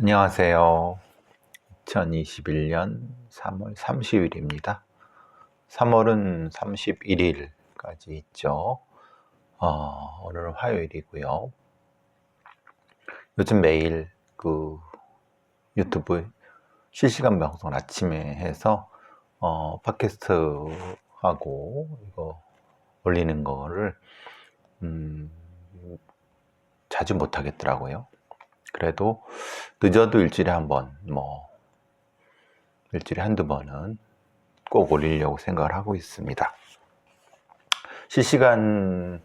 안녕하세요. 2021년 3월 30일입니다. 3월은 31일까지 있죠. 오늘은 화요일이고요. 요즘 매일 유튜브 실시간 방송 아침에 해서 팟캐스트 하고 이거 올리는 거를 자주 못 하겠더라고요. 그래도 늦어도 일주일에 한 번, 일주일에 한두 번은 꼭 올리려고 생각을 하고 있습니다. 실시간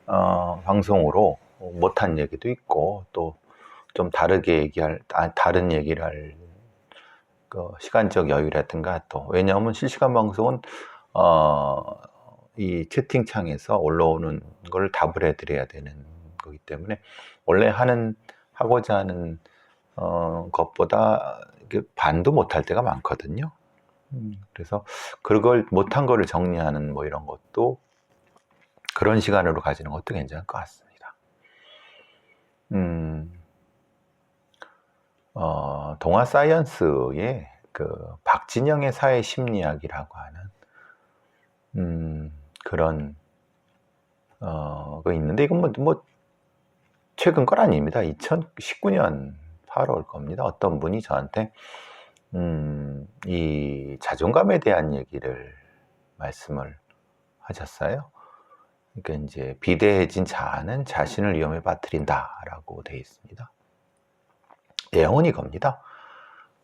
방송으로 못한 얘기도 있고 또 좀 다르게 다른 얘기를 할 시간적 여유라든가, 또 왜냐하면 실시간 방송은 이 채팅창에서 올라오는 걸 답을 해드려야 되는 거기 때문에 원래 하고자 하는 것보다 반도 못할 때가 많거든요. 그래서 그걸 못한 거를 정리하는 이런 것도, 그런 시간으로 가지는 것도 괜찮을 것 같습니다. 동아 사이언스의 박진영의 사회 심리학이라고 하는 그런 거 있는데, 이건 최근 건 아닙니다. 2019년 8월 겁니다. 어떤 분이 저한테 이 자존감에 대한 얘기를 말씀을 하셨어요. 그러니까 이제 비대해진 자아는 자신을 위험에 빠뜨린다라고 되어 있습니다. 내용은 이겁니다.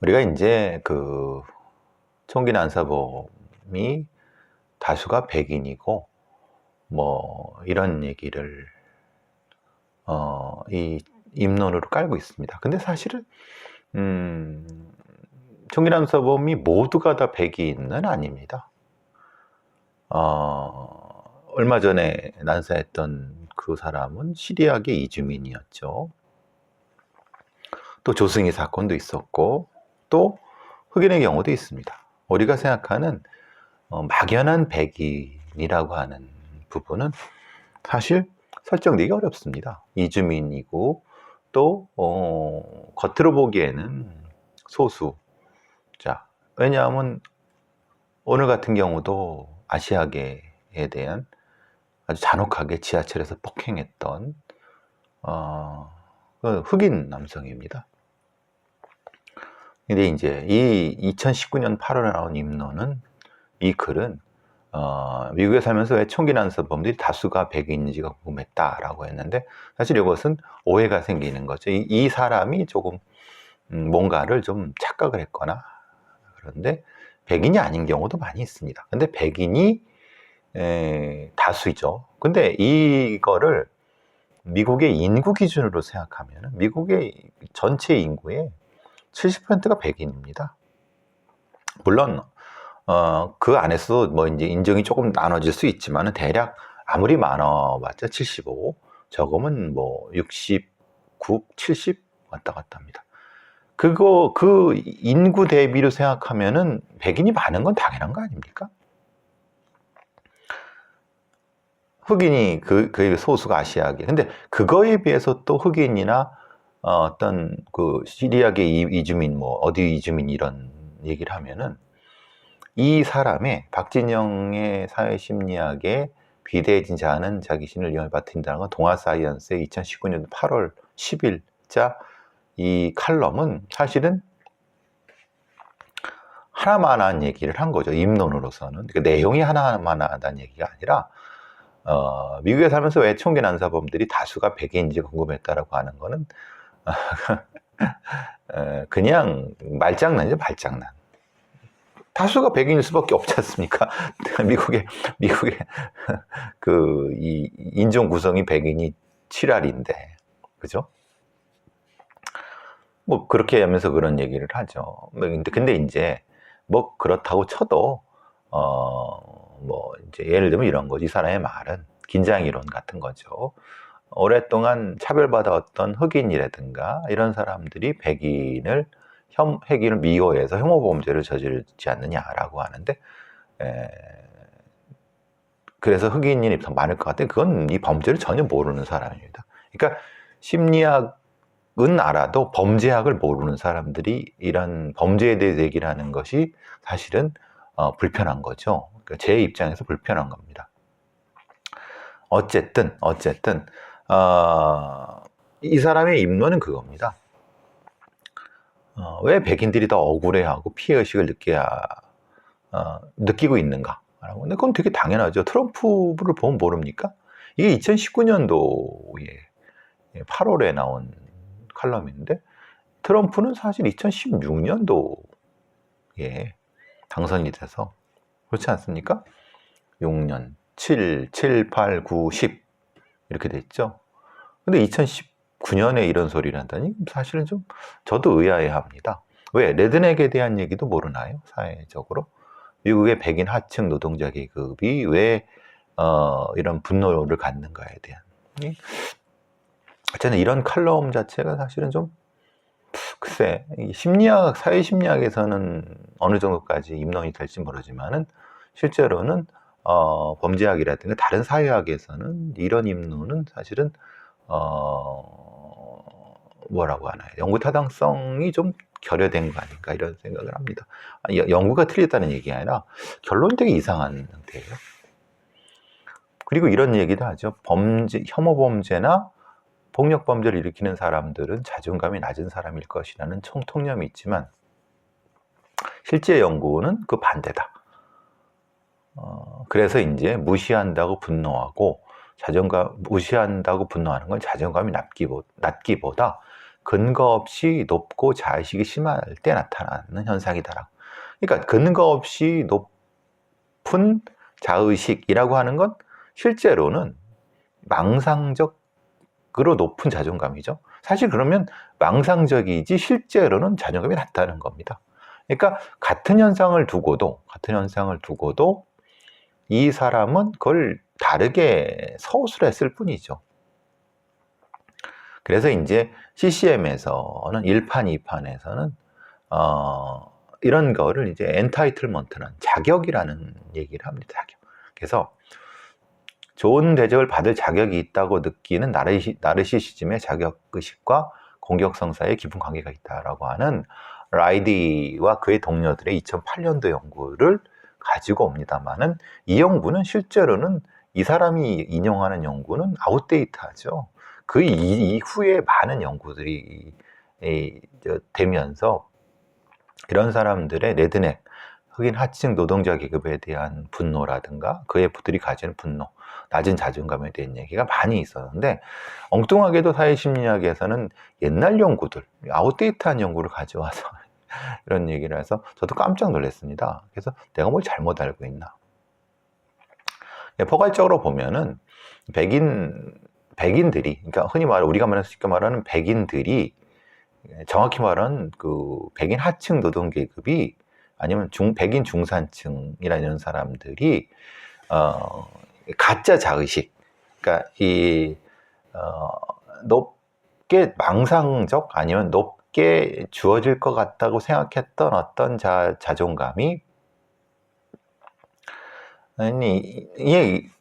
우리가 이제 총기 난사범이 다수가 백인이고 이런 얘기를 이 입론으로 깔고 있습니다. 근데 사실은 총기 난사범이 모두가 다 백인은 아닙니다. 얼마 전에 난사했던 그 사람은 시리아계 이주민이었죠. 또 조승희 사건도 있었고, 또 흑인의 경우도 있습니다. 우리가 생각하는 막연한 백인이라고 하는 부분은 사실 설정되기 어렵습니다. 이주민이고 또 겉으로 보기에는 소수자. 왜냐하면 오늘 같은 경우도 아시아계에 대한 아주 잔혹하게 지하철에서 폭행했던 흑인 남성입니다. 근데 이제 이 2019년 8월에 나온 입론은, 이 글은 미국에 살면서 왜 총기 난사범들이 다수가 백인인지가 궁금했다라고 했는데, 사실 이것은 오해가 생기는 거죠. 이 사람이 조금 뭔가를 좀 착각을 했거나, 그런데 백인이 아닌 경우도 많이 있습니다. 근데 백인이 다수죠. 근데 이거를 미국의 인구 기준으로 생각하면 미국의 전체 인구의 70%가 백인입니다. 물론 그 안에서 이제 인종이 조금 나눠질 수 있지만 대략 아무리 많아봤자 75, 적으면 69, 70 왔다 갔다 합니다. 그 인구 대비로 생각하면은 백인이 많은 건 당연한 거 아닙니까? 흑인이 그 소수가 아시아계. 근데 그거에 비해서 또 흑인이나 어떤 시리아계 이주민, 어디 이주민 이런 얘기를 하면은, 이 사람의 박진영의 사회심리학에 비대해진 자아는 자기 신을 위험에 빠뜨린다는 건 동아 사이언스의 2019년 8월 10일자 이 칼럼은 사실은 하나만한 얘기를 한 거죠. 입론으로서는. 그러니까 내용이 하나만하다는 얘기가 아니라 미국에 살면서 왜 총기 난사범들이 다수가 백인인지 궁금했다라고 하는 거는 그냥 말장난이죠, 말장난. 다수가 백인일 수밖에 없지 않습니까? 미국의 이 인종 구성이 백인이 7할인데, 그죠? 그렇게 하면서 그런 얘기를 하죠. 근데 이제 그렇다고 쳐도 이제 예를 들면 이런 거지. 이 사람의 말은 긴장이론 같은 거죠. 오랫동안 차별받아왔던 흑인이라든가 이런 사람들이 백인을 미워해서 혐오범죄를 저지르지 않느냐라고 하는데, 그래서 흑인이 더 많을 것 같아요. 그건 이 범죄를 전혀 모르는 사람입니다. 그러니까 심리학 알아도 범죄학을 모르는 사람들이 이런 범죄에 대해 얘기를 하는 것이 사실은 불편한 거죠. 그러니까 제 입장에서 불편한 겁니다. 어쨌든 이 사람의 입론은 그겁니다. 왜 백인들이 더 억울해하고 피해의식을 느끼고 있는가? 근데 그건 되게 당연하죠. 트럼프를 보면 모릅니까? 이게 2019년도에 8월에 나온 칼럼인데 트럼프는 사실 2016년도에 당선이 돼서 그렇지 않습니까? 6년, 7, 8, 9, 10 이렇게 됐죠. 근데 2019년에 이런 소리를 한다니 사실은 좀 저도 의아해합니다. 왜? 레드넥에 대한 얘기도 모르나요? 사회적으로? 미국의 백인 하층 노동자 계급이 왜 이런 분노를 갖는가에 대한. 저는 이런 칼럼 자체가 사실은 좀 글쎄 심리학, 사회 심리학에서는 어느 정도까지 입론이 될지 모르지만은 실제로는 범죄학이라든가 다른 사회학에서는 이런 입론은 사실은 뭐라고 하나요? 연구 타당성이 좀 결여된 거 아닌가 이런 생각을 합니다. 연구가 틀렸다는 얘기 아니라 결론이 되게 이상한 상태예요. 그리고 이런 얘기도 하죠. 혐오 범죄나 폭력 범죄를 일으키는 사람들은 자존감이 낮은 사람일 것이라는 통념이 있지만 실제 연구는 그 반대다. 그래서 이제 무시한다고 분노하고 무시한다고 분노하는 건 자존감이 낮기보다 근거 없이 높고 자의식이 심할 때 나타나는 현상이다. 그러니까 근거 없이 높은 자의식이라고 하는 건 실제로는 망상적으로 높은 자존감이죠. 사실 그러면 망상적이지 실제로는 자존감이 낮다는 겁니다. 그러니까 같은 현상을 두고도 이 사람은 그걸 다르게 서술했을 뿐이죠. 그래서 이제 CCM에서는 1판, 2판에서는 이런 거를 이제 엔타이틀먼트는 자격이라는 얘기를 합니다. 자격. 그래서 좋은 대접을 받을 자격이 있다고 느끼는 나르시시즘의 자격의식과 공격성 사이에 깊은 관계가 있다라고 하는 라이디와 그의 동료들의 2008년도 연구를 가지고 옵니다만은 이 연구는 실제로는 이 사람이 인용하는 연구는 아웃데이트하죠. 그 이후에 많은 연구들이 되면서 이런 사람들의 레드넥, 흑인 하층 노동자 계급에 대한 분노라든가 그의 부들이 가지는 분노, 낮은 자존감에 대한 얘기가 많이 있었는데 엉뚱하게도 사회심리학에서는 옛날 연구들, 아웃데이트한 연구를 가져와서 이런 얘기를 해서 저도 깜짝 놀랐습니다. 그래서 내가 뭘 잘못 알고 있나. 포괄적으로 보면은 백인들이, 그러니까 흔히 우리가 쉽게 말하는 백인들이 정확히 말하는 그 백인 하층 노동 계급이 아니면 백인 중산층이라는 이런 사람들이 가짜 자의식, 그러니까 높게 망상적 아니면 높게 주어질 것 같다고 생각했던 어떤 자존감이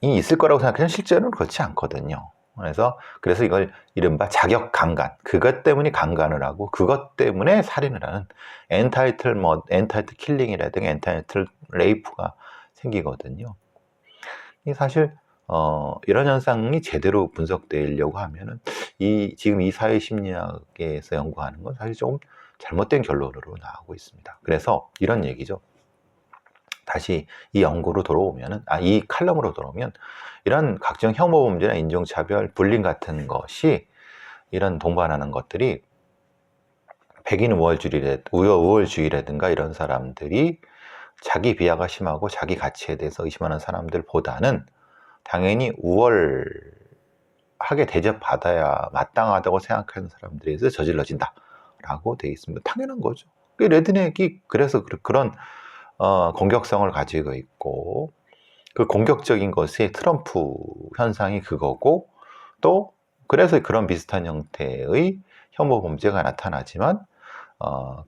있을 거라고 생각하면 실제로는 그렇지 않거든요. 그래서 이걸 이른바 자격 강간, 그것 때문에 강간을 하고 그것 때문에 살인을 하는 엔타이틀 킬링이라든가 엔타이틀 레이프가 생기거든요. 사실 이런 현상이 제대로 분석되려고 하면은 지금 이 사회 심리학에서 연구하는 건 사실 조금 잘못된 결론으로 나오고 있습니다. 그래서 이런 얘기죠. 다시 이 연구로 돌아오면은, 이 칼럼으로 돌아오면, 이런 각종 혐오 범죄나 인종차별, 불링 같은 것이 이런 동반하는 것들이 백인 우월주의라든가 이런 사람들이 자기 비하가 심하고 자기 가치에 대해서 의심하는 사람들보다는 당연히 우월하게 대접받아야 마땅하다고 생각하는 사람들에서 저질러진다 라고 되어 있습니다. 당연한 거죠. 레드넥이 그래서 그런 공격성을 가지고 있고, 그 공격적인 것이 트럼프 현상이 그거고, 또 그래서 그런 비슷한 형태의 혐오 범죄가 나타나지만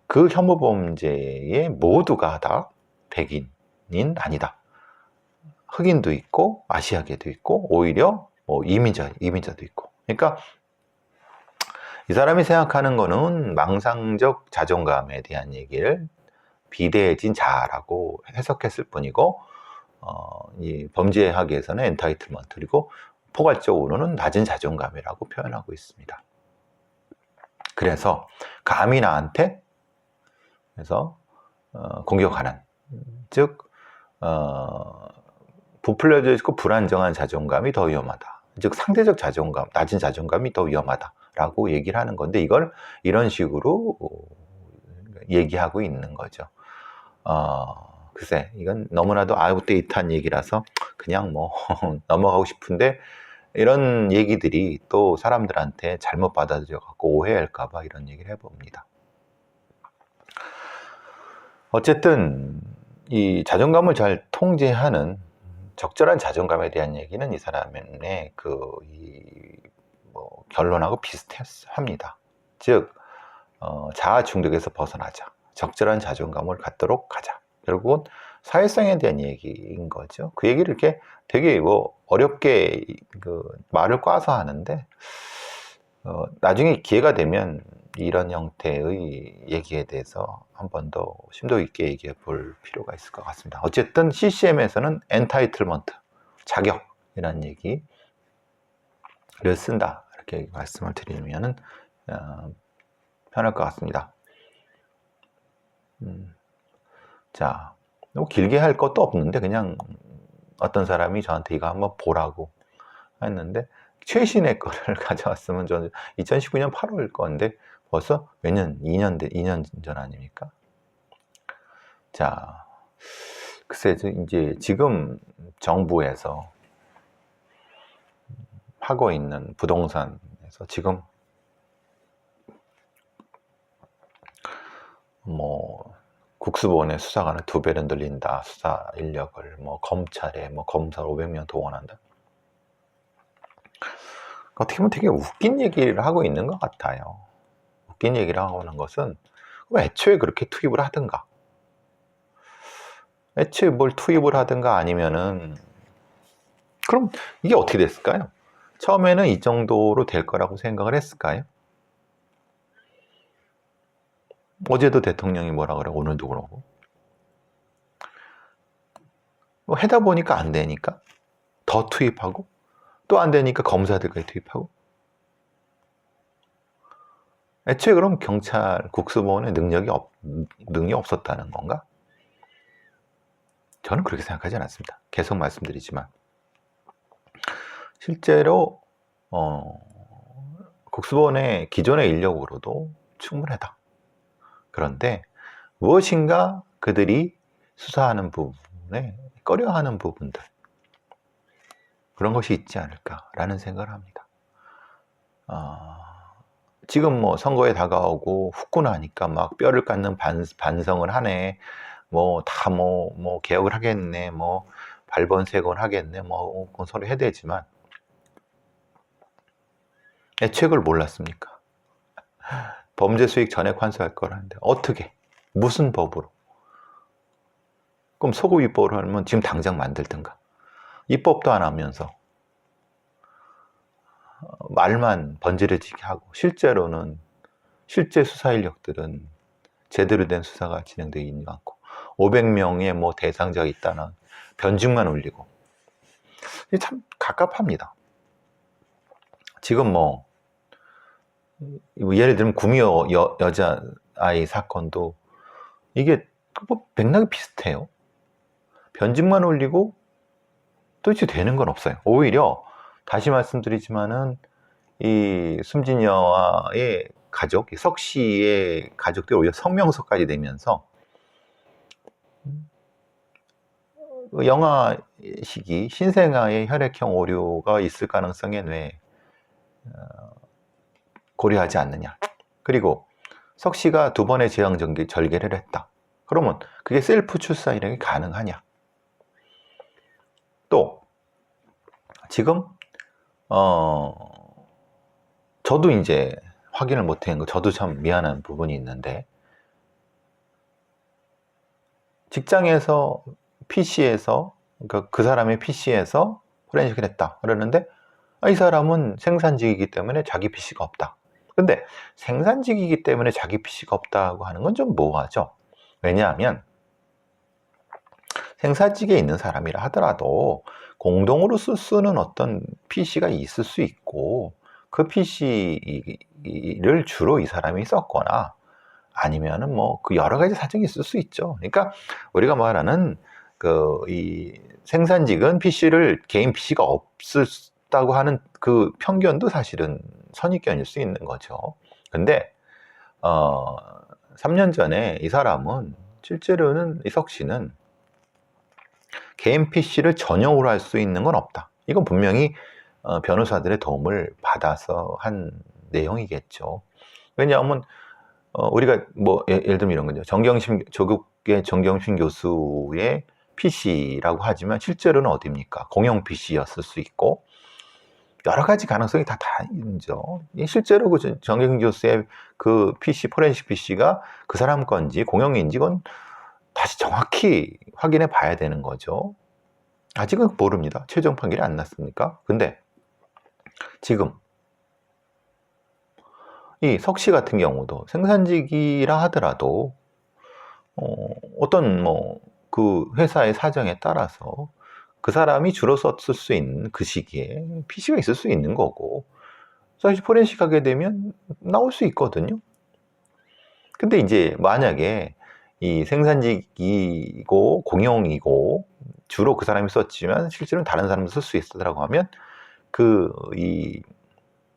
그 혐오 범죄의 모두가 다 백인인 아니다. 흑인도 있고 아시아계도 있고 오히려 이민자도 있고. 그러니까 이 사람이 생각하는 거는 망상적 자존감에 대한 얘기를 비대해진 자아라고 해석했을 뿐이고, 이 범죄학에서는 엔타이틀먼트, 그리고 포괄적으로는 낮은 자존감이라고 표현하고 있습니다. 그래서 감히 나한테 그래서 공격하는, 즉 부풀려져 있고 불안정한 자존감이 더 위험하다. 즉 상대적 자존감, 낮은 자존감이 더 위험하다라고 얘기를 하는 건데, 이걸 이런 식으로 얘기하고 있는 거죠. 글쎄, 이건 너무나도 아웃데이트한 얘기라서 그냥 뭐 넘어가고 싶은데, 이런 얘기들이 또 사람들한테 잘못 받아들여 갖고 오해할까 봐 이런 얘기를 해봅니다. 어쨌든 이 자존감을 잘 통제하는 적절한 자존감에 대한 얘기는 이 사람의 결론하고 비슷합니다. 즉 자아 중독에서 벗어나자, 적절한 자존감을 갖도록 하자. 결국은 사회성에 대한 얘기인 거죠. 그 얘기를 이렇게 되게 어렵게 말을 꽈서 하는데, 나중에 기회가 되면 이런 형태의 얘기에 대해서 한 번 더 심도 있게 얘기해 볼 필요가 있을 것 같습니다. 어쨌든 CCM에서는 엔타이틀먼트, 자격이라는 얘기를 쓴다, 이렇게 말씀을 드리면 편할 것 같습니다. 자, 뭐 길게 할 것도 없는데 그냥 어떤 사람이 저한테 이거 한번 보라고 했는데, 최신의 거를 가져왔으면 저는 2019년 8월 건데 벌써 몇 년, 2년 전 아닙니까? 자, 글쎄, 이제 지금 정부에서 하고 있는 부동산에서 지금 국수본의 수사관을 2배는 늘린다, 수사 인력을, 검찰에 검사 500명 동원한다. 어떻게 보면 되게 웃긴 얘기를 하고 있는 것 같아요. 웃긴 얘기를 하고 있는 것은, 애초에 그렇게 투입을 하든가, 애초에 뭘 투입을 하든가, 아니면은 그럼 이게 어떻게 됐을까요? 처음에는 이 정도로 될 거라고 생각을 했을까요? 어제도 대통령이 뭐라 그래, 오늘도 그러고. 해다 보니까 안 되니까 더 투입하고, 또 안 되니까 검사들까지 투입하고. 애초에 그럼 경찰 국수본의 능력이 없었다는 건가? 저는 그렇게 생각하지 않습니다. 계속 말씀드리지만 실제로 국수본의 기존의 인력으로도 충분하다. 그런데 무엇인가 그들이 수사하는 부분에 꺼려하는 부분들, 그런 것이 있지 않을까라는 생각을 합니다. 지금 선거에 다가오고 후끈하니까 막 뼈를 깎는 반성을 하네, 다 개혁을 하겠네, 발본색원 하겠네, 그런 소리 해야 되지만, 애초에 그걸 몰랐습니까? 범죄 수익 전액 환수할 거라는데 어떻게, 무슨 법으로? 그럼 소급 입법을 하면 지금 당장 만들든가. 입법도 안 하면서 말만 번지르지게 하고, 실제로는 실제 수사 인력들은 제대로 된 수사가 진행되어 있지 않고, 500명의 대상자가 있다는 변증만 올리고, 참 갑갑합니다. 지금 예를 들면 구미 여자아이 사건도 이게 맥락이 비슷해요. 변증만 올리고 도대체 되는 건 없어요. 오히려 다시 말씀드리지만은 이 숨진 여아의 가족, 석 씨의 가족들이 오히려 성명서까지 내면서 영아 시기 신생아의 혈액형 오류가 있을 가능성에 왜 고려하지 않느냐. 그리고 석 씨가 2번의 제왕 절개를 했다. 그러면 그게 셀프 출산이라는 게 가능하냐. 또 지금 저도 이제 확인을 못한 거, 저도 참 미안한 부분이 있는데, 직장에서 PC에서 그 사람의 PC에서 포렌식을 했다 그러는데, 이 사람은 생산직이기 때문에 자기 PC가 없다. 근데 생산직이기 때문에 자기 PC가 없다고 하는 건 좀 모호하죠. 왜냐하면 생산직에 있는 사람이라 하더라도 공동으로 쓰는 어떤 PC가 있을 수 있고, 그 PC를 주로 이 사람이 썼거나 아니면은 뭐 그 여러 가지 사정이 있을 수 있죠. 그러니까 우리가 말하는 이 생산직은 PC를 개인 PC가 없었다고 하는 그 편견도 사실은 선입견일 수 있는 거죠. 근데 3년 전에 이 사람은 실제로는 이석 씨는 개인 PC를 전용으로 할 수 있는 건 없다. 이건 분명히 변호사들의 도움을 받아서 한 내용이겠죠. 왜냐하면 우리가 뭐 예를 들면 이런 거죠. 조국의 정경심 교수의 PC라고 하지만 실제로는 어디입니까? 공용 PC였을 수 있고 여러 가지 가능성이 다 있죠. 실제로 그 정경심 교수의 그 PC, 포렌식 PC가 그 사람 건지 공용인지 건 다시 정확히 확인해 봐야 되는 거죠. 아직은 모릅니다. 최종 판결이 안 났으니까. 근데 지금 이 석 씨 같은 경우도 생산직이라 하더라도 어떤 뭐 그 회사의 사정에 따라서 그 사람이 주로 썼을 수 있는 그 시기에 PC가 있을 수 있는 거고, 사실 포렌식 하게 되면 나올 수 있거든요. 근데 이제 만약에 이 생산직이고 공용이고 주로 그 사람이 썼지만 실제로는 다른 사람도 쓸 수 있다라고 하면 이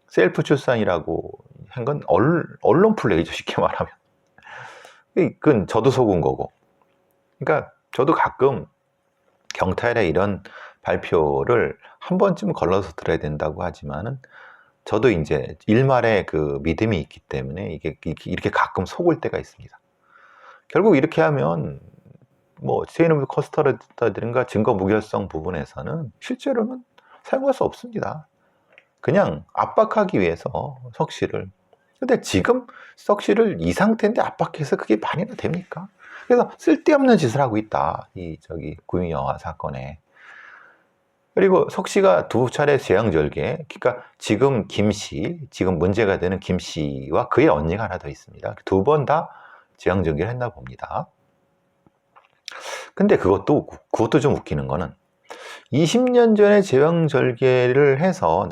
셀프 출산이라고 한 건 언론 플레이죠, 쉽게 말하면. 그건 저도 속은 거고. 그러니까 저도 가끔 경찰의 이런 발표를 한 번쯤 걸러서 들어야 된다고 하지만은 저도 이제 일말의 그 믿음이 있기 때문에 이게 이렇게 가끔 속을 때가 있습니다. 결국 이렇게 하면 뭐 체인 오브 커스터디든가 증거 무결성 부분에서는 실제로는 사용할 수 없습니다. 그냥 압박하기 위해서 석 씨를. 근데 지금 석 씨를 이 상태인데 압박해서 그게 말이나 됩니까? 그래서 쓸데없는 짓을 하고 있다. 구미 영화 사건에. 그리고 석 씨가 두 차례 재앙절개, 그러니까 지금 김 씨, 지금 문제가 되는 김 씨와 그의 언니가 하나 더 있습니다. 두 번 다 재앙절개를 했나 봅니다. 근데 그것도 좀 웃기는 거는 20년 전에 재앙절개를 해서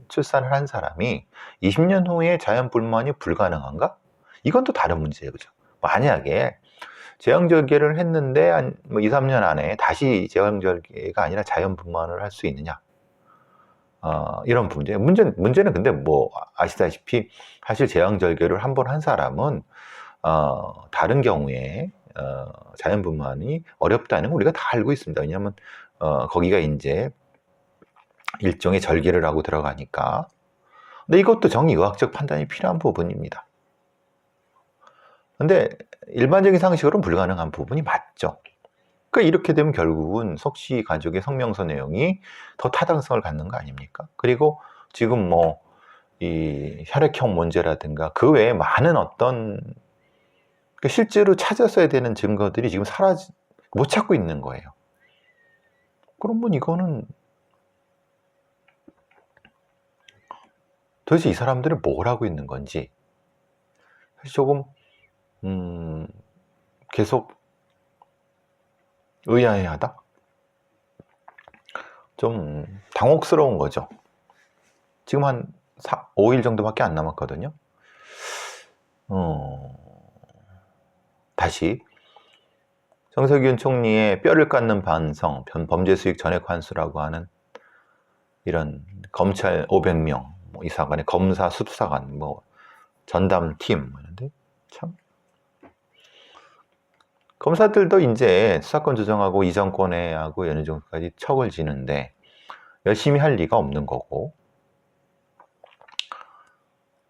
출산을 한 사람이 20년 후에 자연분만이 불가능한가? 이건 또 다른 문제예요. 그죠? 만약에 재앙절개를 했는데 한 2, 3년 안에 다시 재앙절개가 아니라 자연분만을 할 수 있느냐? 이런 문제. 문제는 근데 뭐 아시다시피 사실 재앙절개를 한 번 한 사람은 다른 경우에 자연분만이 어렵다는 걸 우리가 다 알고 있습니다. 왜냐하면 거기가 이제 일종의 절개를 하고 들어가니까. 근데 이것도 정의의학적 판단이 필요한 부분입니다. 근데 일반적인 상식으로는 불가능한 부분이 맞죠. 그러니까 이렇게 되면 결국은 석 씨 가족의 성명서 내용이 더 타당성을 갖는 거 아닙니까? 그리고 지금 뭐 이 혈액형 문제라든가 그 외에 많은 어떤 실제로 찾았어야 되는 증거들이 지금 못 찾고 있는 거예요. 그러면 이거는 도대체 이 사람들은 뭘 하고 있는 건지 조금 계속 의아해하다? 좀 당혹스러운 거죠. 지금 한 5일 정도밖에 안 남았거든요. 다시 정세균 총리의 뼈를 깎는 반성, 범죄 수익 전액 환수라고 하는 이런 검찰 500명, 이 사관의 검사, 수사관, 전담팀, 이런데 참 검사들도 이제 수사권 조정하고 이정권하고 어느 정도까지 척을 지는데 열심히 할 리가 없는 거고,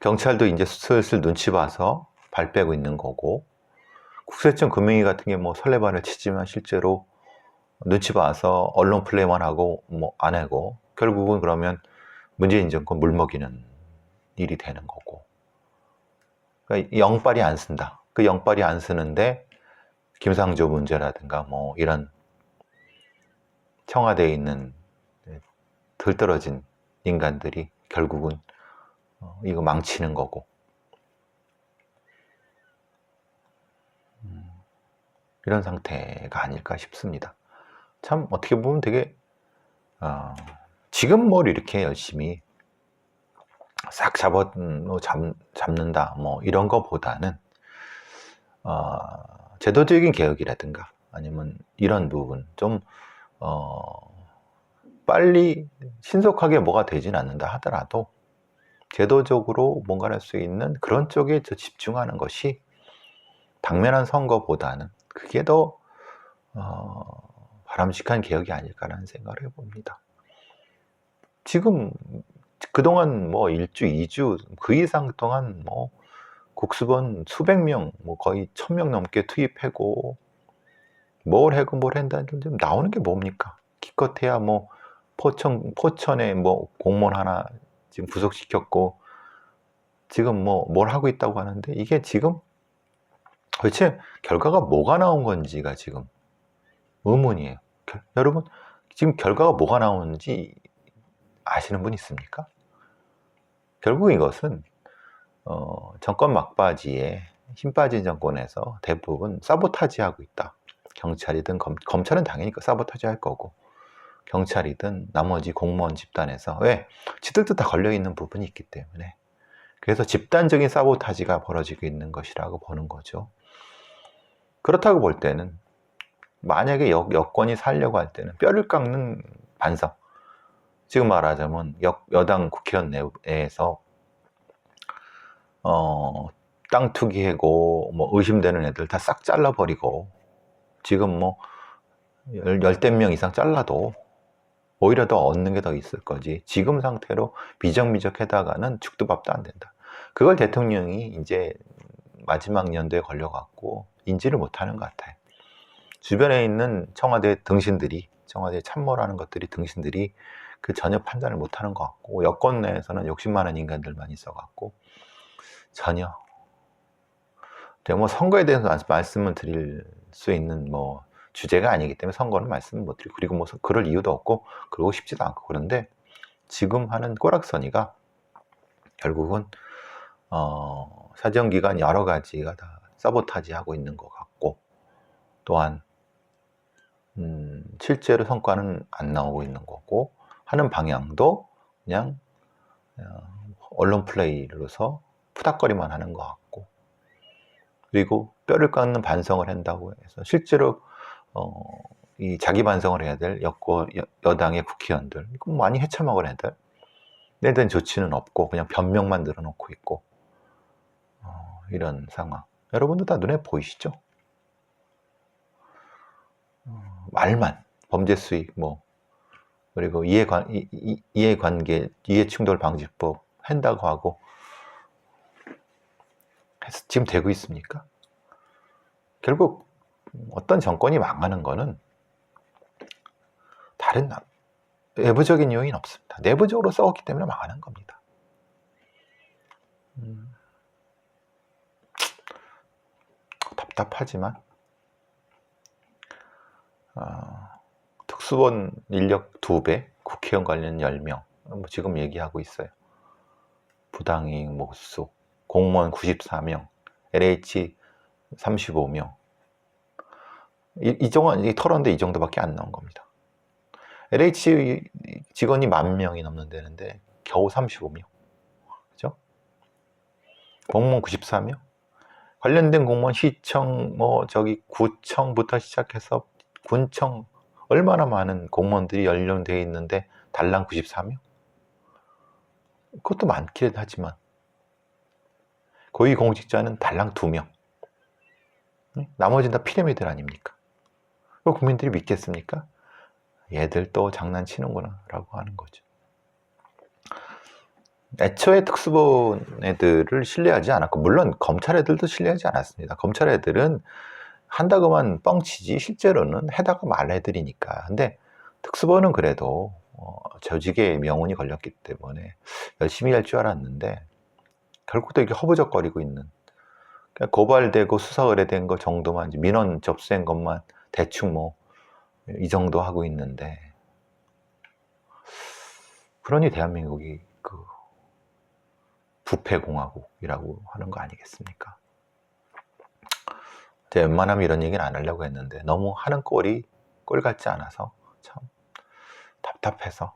경찰도 이제 슬슬 눈치 봐서 발 빼고 있는 거고, 국세청 금융위 같은 게 뭐 설레발을 치지만 실제로 눈치 봐서 언론 플레이만 하고 안 하고 결국은 그러면 문재인 정권 물먹이는 일이 되는 거고. 그러니까 영빨이 안 쓴다. 그 영빨이 안 쓰는데 김상조 문제라든가 이런 청와대에 있는 들떨어진 인간들이 결국은 이거 망치는 거고. 이런 상태가 아닐까 싶습니다. 참 어떻게 보면 되게 지금 뭘 이렇게 열심히 싹 잡는다 뭐 이런 거보다는 제도적인 개혁이라든가 아니면 이런 부분 좀 빨리 신속하게 뭐가 되진 않는다 하더라도 제도적으로 뭔가를 할 수 있는 그런 쪽에 집중하는 것이 당면한 선거보다는 그게 더 바람직한 개혁이 아닐까라는 생각을 해봅니다. 지금 그동안 뭐 1주, 2주 그 이상 동안 뭐 국수본 수백 명, 뭐 거의 1000명 넘게 투입하고 뭘 하고 뭘 한다는 좀 나오는 게 뭡니까? 기껏해야 뭐 포천에 뭐 공무원 하나 지금 구속시켰고 지금 뭐 뭘 하고 있다고 하는데 이게 지금 도대체 결과가 뭐가 나온 건지가 지금 의문이에요. 여러분 지금 결과가 뭐가 나오는지 아시는 분 있습니까? 결국 이것은 정권 막바지에 힘 빠진 정권에서 대부분 사보타지하고 있다. 경찰이든 검찰은 당연히 사보타지 할 거고 경찰이든 나머지 공무원 집단에서 왜? 지들도 다 걸려있는 부분이 있기 때문에 그래서 집단적인 사보타지가 벌어지고 있는 것이라고 보는 거죠. 그렇다고 볼 때는 만약에 여권이 살려고 할 때는 뼈를 깎는 반성, 지금 말하자면 여당 국회의원 내에서 땅 투기하고 뭐 의심되는 애들 다 싹 잘라버리고 지금 뭐 열댓 명 이상 잘라도 오히려 더 얻는 게 더 있을 거지 지금 상태로 비정비적해다가는 죽도 밥도 안 된다. 그걸 대통령이 이제 마지막 연도에 걸려갖고 인지를 못하는 것 같아요. 주변에 있는 청와대 등신들이 청와대 참모라는 것들이 등신들이 그 전혀 판단을 못하는 것 같고 여권 내에서는 욕심 많은 인간들만 있어갖고 전혀 뭐 선거에 대해서 말씀을 드릴 수 있는 뭐 주제가 아니기 때문에 선거는 말씀을 못 드리고 그리고 뭐 그럴 이유도 없고 그러고 싶지도 않고 그런데 지금 하는 꼬락서니가 결국은 사정기관 여러 가지가 다 사보타지하고 있는 것 같고 또한 실제로 성과는 안 나오고 있는 거고 하는 방향도 그냥 언론 플레이로서 푸닥거리만 하는 것 같고 그리고 뼈를 깎는 반성을 한다고 해서 실제로 이 자기 반성을 해야 될 여당의 국회의원들 많이 헤쳐먹을 애들 내된 조치는 없고 그냥 변명만 늘어놓고 있고 이런 상황 여러분도 다 눈에 보이시죠? 말만 범죄 수익 뭐 그리고 이해관계 이해충돌 방지법 한다고 하고 해서 지금 되고 있습니까? 결국 어떤 정권이 망하는 거는 다른 외부적인 요인 없습니다. 내부적으로 싸웠기 때문에 망하는 겁니다. 답답하지만 특수본 인력 2배, 국회의원 관련 10명 뭐 지금 얘기하고 있어요. 부당이익 목수, 공무원 94명, LH 35명 이 털었는데 이 정도밖에 안 나온 겁니다. LH 직원이 10,000명이 넘는다는데 겨우 35명 그죠? 공무원 94명 관련된 공무원 시청 구청부터 시작해서 군청 얼마나 많은 공무원들이 연령되어 있는데 달랑 94명? 그것도 많긴 하지만 고위공직자는 달랑 2명 나머지는 다 피라미드 아닙니까? 그걸 국민들이 믿겠습니까? 얘들 또 장난치는구나 라고 하는 거죠. 애초에 특수본 애들을 신뢰하지 않았고 물론 검찰 애들도 신뢰하지 않았습니다. 검찰 애들은 한다고만 뻥치지 실제로는 해다가 말 애들이니까. 근데 특수본은 그래도 조직의 명운이 걸렸기 때문에 열심히 할 줄 알았는데 결국 또 이렇게 허부적거리고 있는 그러니까 고발되고 수사 의뢰된 거 정도만 민원 접수한 것만 대충 뭐 이 정도 하고 있는데 그러니 대한민국이 부패공화국이라고 하는 거 아니겠습니까? 제가 웬만하면 이런 얘기는 안 하려고 했는데 너무 하는 꼴이 꼴 같지 않아서 참 답답해서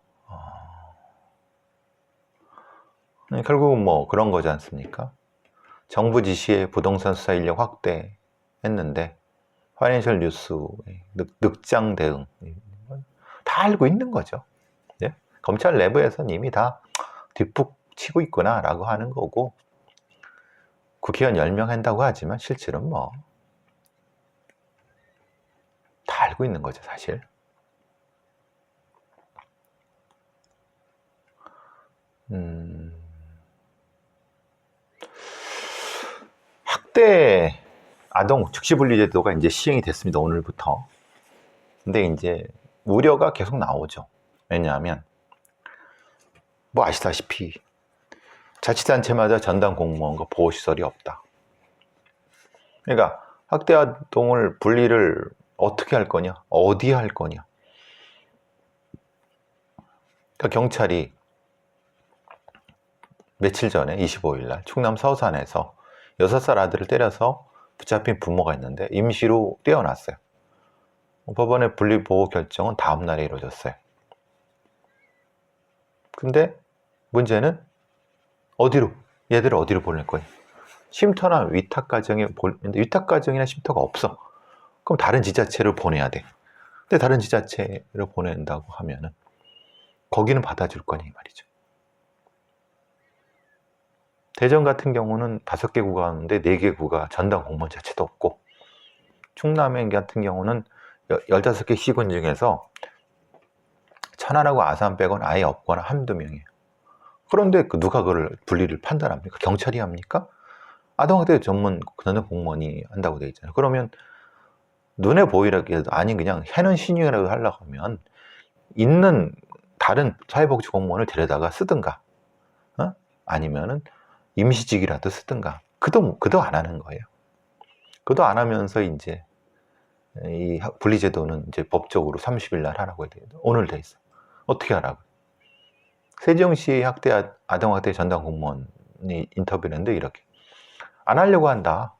결국은 뭐 그런 거지 않습니까? 정부 지시에 부동산 수사 인력 확대했는데 파이낸셜 뉴스 늑장 대응 다 알고 있는 거죠. 네? 검찰 내부에서는 이미 다 뒷북 치고 있구나 라고 하는 거고, 국회의원 10명 한다고 하지만 실제로는 뭐 다 알고 있는 거죠 사실. 학대 아동 즉시분리제도가 이제 시행이 됐습니다, 오늘부터. 근데 이제 우려가 계속 나오죠. 왜냐하면 뭐 아시다시피 자치단체마다 전담 공무원과 보호시설이 없다. 그러니까 학대 아동을 분리를 어떻게 할 거냐, 어디에 할 거냐. 그러니까 경찰이 며칠 전에 25일 날 충남 서산에서 6살 아들을 때려서 붙잡힌 부모가 있는데 임시로 떼어놨어요. 법원의 분리보호 결정은 다음 날에 이루어졌어요. 근데 문제는 얘들을 어디로 보낼 거냐. 쉼터나 위탁가정이나 쉼터가 없어. 그럼 다른 지자체를 보내야 돼. 근데 다른 지자체를 보낸다고 하면은 거기는 받아줄 거냐 이 말이죠. 대전 같은 경우는 5개 구가 있는데 4개 구가 전담 공무원 자체도 없고, 충남 같은 경우는 15개 시군 중에서 천안하고 아산 빼고는 아예 없거나 한두 명이에요. 그런데 누가 그걸 분리를 판단합니까? 경찰이 합니까? 아동학대 전문 전담 공무원이 한다고 되어 있잖아요. 그러면 눈에 보이라고 해도 아니 그냥 해는 신용이라도 하려고 하면 있는 다른 사회복지 공무원을 데려다가 쓰든가, 아니면은 임시직이라도 쓰든가. 그도 안 하는 거예요. 그도 안 하면서 이제 이 분리제도는 이제 법적으로 30일 날 하라고 해야 돼요. 오늘 돼 있어. 어떻게 하라고? 세종시 아동학대 전담 공무원이 인터뷰를 했는데 이렇게 안 하려고 한다.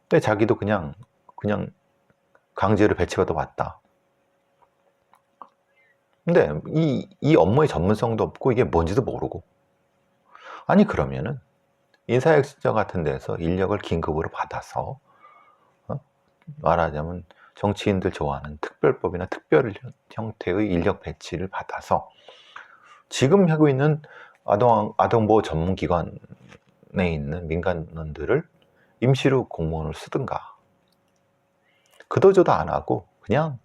근데 자기도 그냥 강제로 배치받아 왔다. 근데 이 업무의 전문성도 없고 이게 뭔지도 모르고, 아니 그러면은 인사혁신처 같은 데서 인력을 긴급으로 받아서 말하자면 정치인들 좋아하는 특별법이나 특별 형태의 인력 배치를 받아서 지금 하고 있는 아동보호 전문기관에 있는 민간원들을 임시로 공무원을 쓰든가. 그도저도 안 하고 그냥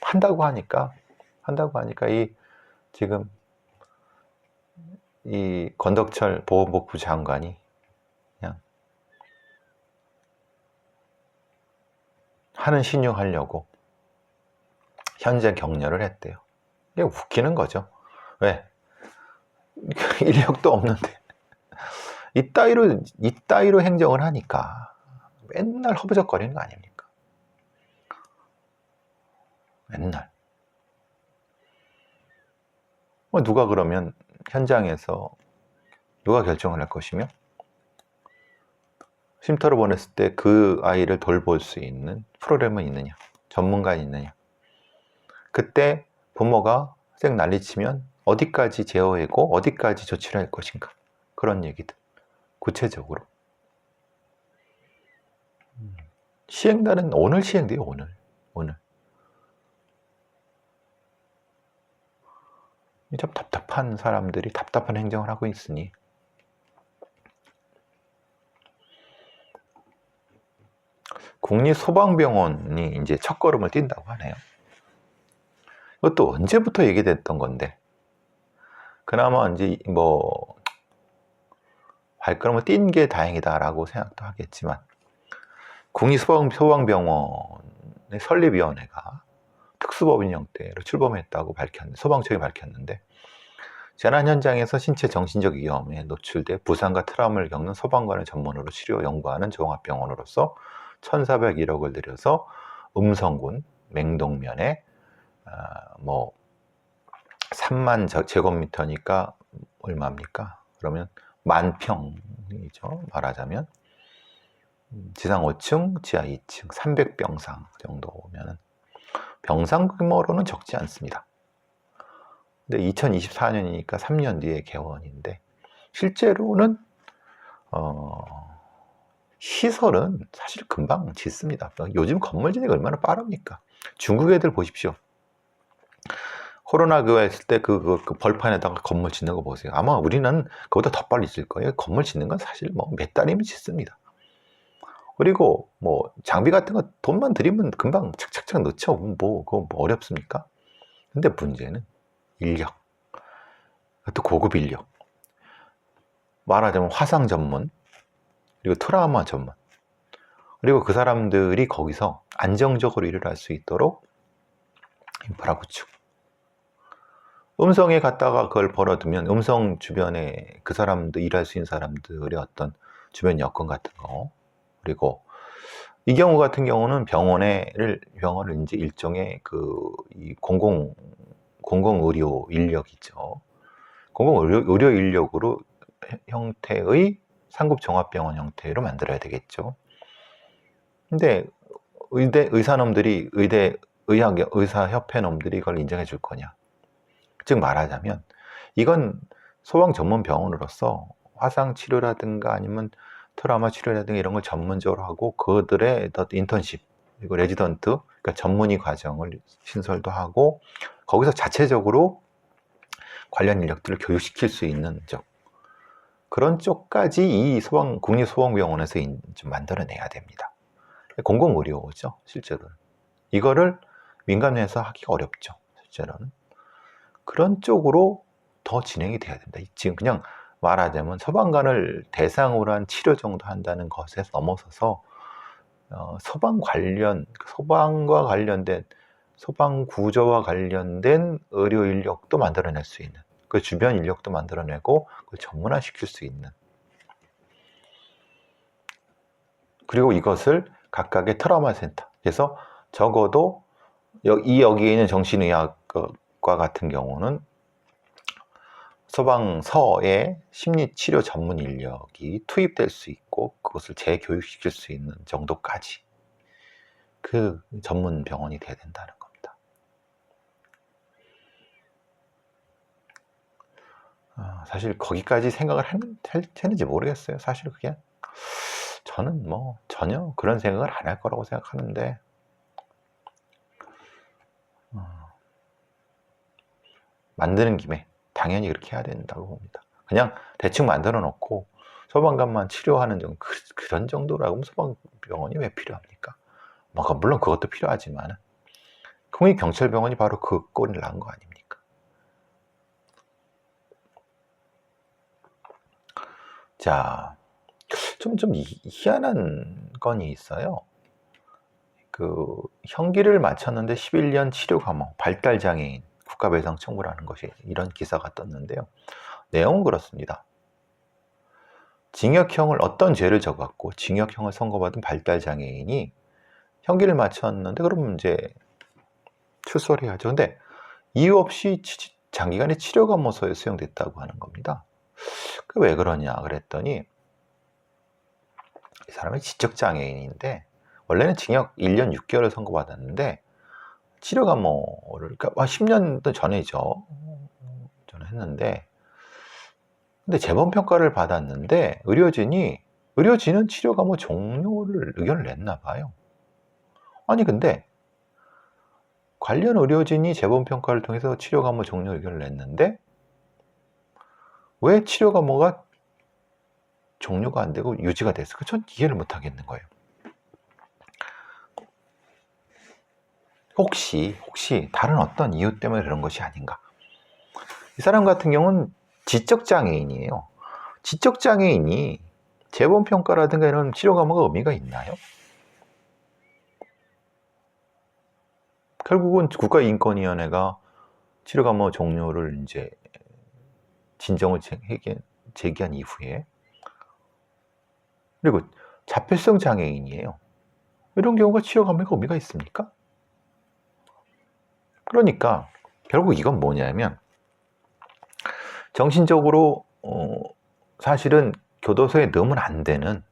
한다고 하니까 지금 이 권덕철 보건복부 장관이 그냥 하는 신용하려고 현재 격려를 했대요. 이게 웃기는 거죠. 왜? 인력도 없는데 이따위로 행정을 하니까 맨날 허브적거리는 거 아닙니까? 맨날. 누가 그러면 현장에서 누가 결정을 할 것이며, 쉼터로 보냈을 때 그 아이를 돌볼 수 있는 프로그램은 있느냐, 전문가가 있느냐. 그때 부모가 쌩 난리치면 어디까지 제어하고 어디까지 조치를 할 것인가, 그런 얘기들 구체적으로. 시행날은 오늘 시행돼요. 오늘. 좀 답답한 사람들이 답답한 행정을 하고 있으니 국립소방병원이 이제 첫걸음을 뛴다고 하네요. 이것도 언제부터 얘기됐던 건데, 그나마 이제 뭐 발걸음을 뛴 게 다행이다라고 생각도 하겠지만, 국립소방병원의 설립위원회가 특수법인 형태로 출범했다고 소방청이 밝혔는데, 재난 현장에서 신체 정신적 위험에 노출돼 부상과 트라우마를 겪는 소방관을 전문으로 치료 연구하는 종합병원으로서 1,401억을 들여서 음성군 맹동면에 뭐 3만 제곱미터니까 얼마입니까? 그러면 만평이죠. 말하자면 지상 5층, 지하 2층, 300병상 정도면은 병상 규모로는 적지 않습니다. 근데 2024년이니까 3년 뒤에 개원인데 실제로는 시설은 사실 금방 짓습니다. 요즘 건물 짓는 게 얼마나 빠릅니까? 중국 애들 보십시오. 코로나 그거 했을 때 그 벌판에다가 건물 짓는 거 보세요. 아마 우리는 그보다 더 빨리 짓을 거예요. 건물 짓는 건 사실 뭐 몇 달이면 짓습니다. 그리고 뭐 장비 같은 거 돈만 들이면 금방 착착착 넣죠. 그거 뭐 어렵습니까? 근데 문제는 인력, 또 고급 인력. 말하자면 화상 전문, 그리고 트라우마 전문. 그리고 그 사람들이 거기서 안정적으로 일을 할 수 있도록 인프라 구축. 음성에 갔다가 그걸 벌어두면 음성 주변에 그 사람들 일할 수 있는 사람들의 어떤 주변 여건 같은 거. 그리고 이 경우 같은 경우는 병원을 이제 일종의 이 공공 의료 인력이죠. 공공 의료 인력으로 형태의 상급 종합병원 형태로 만들어야 되겠죠. 근데 의사협회 놈들이 이걸 인정해 줄 거냐? 즉 말하자면 이건 소방 전문 병원으로서 화상 치료라든가 아니면 트라우마 치료라든가 이런 걸 전문적으로 하고 그들의 인턴십 그리고 레지던트 그러니까 전문의 과정을 신설도 하고 거기서 자체적으로 관련 인력들을 교육시킬 수 있는 그런 쪽까지 이 국립소방병원에서 좀 만들어내야 됩니다. 공공의료죠, 실제로는. 이거를 민간에서 하기가 어렵죠, 실제로는. 그런 쪽으로 더 진행이 돼야 된다. 지금 그냥 말하자면 소방관을 대상으로 한 치료 정도 한다는 것에 넘어서서 소방과 관련된 소방 구조와 관련된 의료 인력도 만들어낼 수 있는 그 주변 인력도 만들어내고 그걸 전문화시킬 수 있는 그리고 이것을 각각의 트라우마 센터 그래서 적어도 여기에 있는 정신의학과 같은 경우는 소방서에 심리치료 전문 인력이 투입될 수 있고 그것을 재교육시킬 수 있는 정도까지 그 전문 병원이 돼야 된다는 겁니다. 사실 거기까지 생각을 했는지 모르겠어요. 사실 그게 저는 뭐 전혀 그런 생각을 안 할 거라고 생각하는데 만드는 김에 당연히 그렇게 해야 된다고 봅니다. 그냥 대충 만들어 놓고 소방관만 치료하는 정도 그런 정도라고 소방병원이 왜 필요합니까? 물론 그것도 필요하지만 국립경찰병원이 바로 그 꼴을 낳은 거 아닙니까? 자, 좀 희한한 건이 있어요. 형기를 마쳤는데 11년 치료 감옥, 발달장애인 국가배상 청구라는 것이 이런 기사가 떴는데요. 내용은 그렇습니다. 징역형을 어떤 죄를 져갖고 징역형을 선고받은 발달장애인이 형기를 마쳤는데 그러면 이제 출소를 해야죠. 근데 이유 없이 장기간의 치료감호소에 수용됐다고 하는 겁니다. 왜 그러냐 그랬더니 이 사람이 지적장애인인데 원래는 징역 1년 6개월을 선고받았는데 치료감호를 그러니까 10년 전에죠. 저는 했는데 근데 재범평가를 받았는데 의료진은 치료감호 종료를 의견을 냈나 봐요. 아니 근데 관련 의료진이 재범평가를 통해서 치료감호 종료 의견을 냈는데 왜 치료감호가 종료가 안 되고 유지가 됐을까? 전 이해를 못 하겠는 거예요. 혹시 다른 어떤 이유 때문에 그런 것이 아닌가? 이 사람 같은 경우는 지적장애인이에요. 지적장애인이 재범평가라든가 이런 치료감호가 의미가 있나요? 결국은 국가인권위원회가 치료감호 종료를 이제 진정을 제기한 이후에 그리고 자폐성 장애인이에요. 이런 경우가 치료감호가 의미가 있습니까? 그러니까 결국 이건 뭐냐면 정신적으로 사실은 교도소에 넣으면 안 되는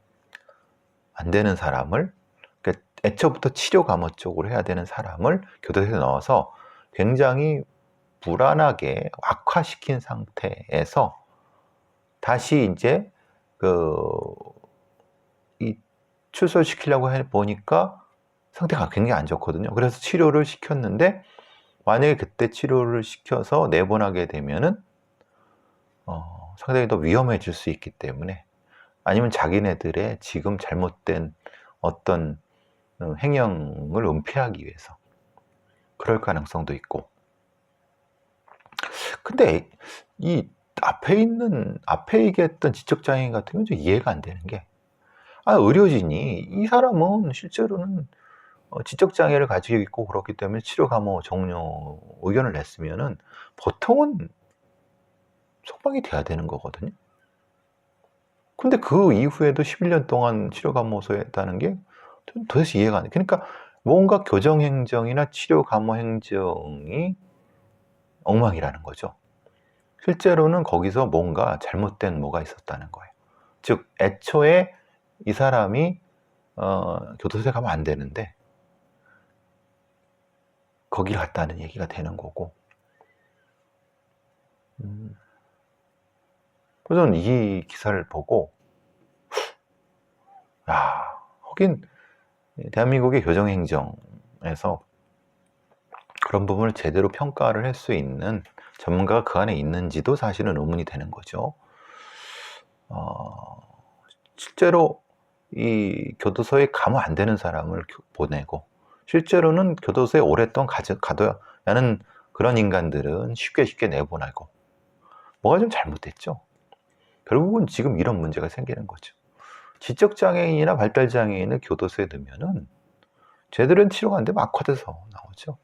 사람을, 그러니까 애초부터 치료 감호 쪽으로 해야 되는 사람을 교도소에 넣어서 굉장히 불안하게 악화시킨 상태에서 다시 이제 이 출소시키려고 해 보니까 상태가 굉장히 안 좋거든요. 그래서 치료를 시켰는데, 만약에 그때 치료를 시켜서 내보내게 되면은 상당히 더 위험해질 수 있기 때문에, 아니면 자기네들의 지금 잘못된 어떤 행영을 은폐하기 위해서 그럴 가능성도 있고. 근데 이 앞에 얘기했던 지적장애인 같은 경우는 좀 이해가 안 되는 게, 의료진이 이 사람은 실제로는 지적장애를 가지고 있고 그렇기 때문에 치료 감호 종료 의견을 냈으면은 보통은 석방이 돼야 되는 거거든요. 근데 그 이후에도 11년 동안 치료 감호소에 했다는 게 도대체 이해가 안 돼. 그러니까 뭔가 교정 행정이나 치료 감호 행정이 엉망이라는 거죠. 실제로는 거기서 뭔가 잘못된 뭐가 있었다는 거예요. 즉 애초에 이 사람이 교도소에 가면 안 되는데 거기를 갔다는 얘기가 되는 거고. 그래서 저는 이 기사를 보고, 하긴 대한민국의 교정행정에서 그런 부분을 제대로 평가를 할 수 있는 전문가가 그 안에 있는지도 사실은 의문이 되는 거죠. 실제로 이 교도소에 가면 안 되는 사람을 보내고, 실제로는 교도소에 오랫동안 가둬야 하는 그런 인간들은 쉽게 내보내고, 뭐가 좀 잘못됐죠. 결국은 지금 이런 문제가 생기는 거죠. 지적장애인이나 발달장애인을 교도소에 넣으면은 제대로 된 치료가 안 되면 악화돼서 나오죠.